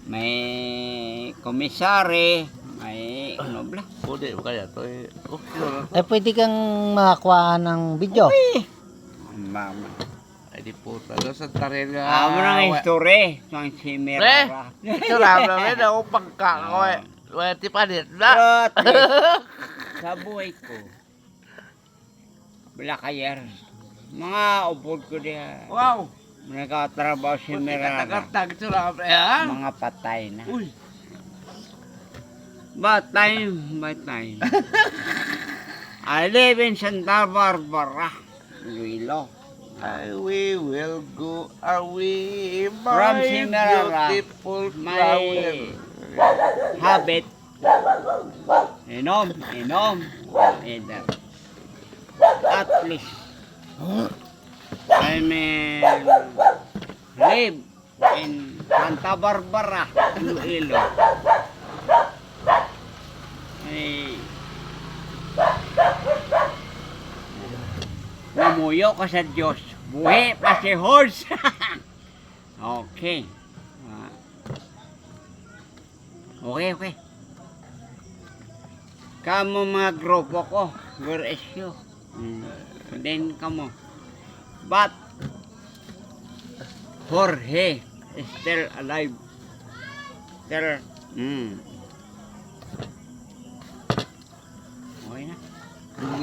may komisari, may ano bla. Pwede ba kaya to eh? Okay. Eh, pwede kang makakuha ng video. Mama. Ay di puta. Doon sa tarin nga. Amo nang history, sang si Mirara. Ito lang namin ako pagka ko eh. Wala tipanit na. Sa buhay ko, Blakayer, mga upod ko diya, Wow. nagkatrabaho si Mirara, Katagatag ito lang. Eh, mga patay na. uy. But time. I live in Santa Barbara, Iloilo. We will go away, From my Simerara, beautiful my flower. habit, inom, and at least, I may live in Santa Barbara, Iloilo. Ay, namuyo ka sa Diyos. Buhi pa si horse. Okay. Okay. Kamu mga grupo ko, where is you? Then kamo. But Jorge is still alive. Still,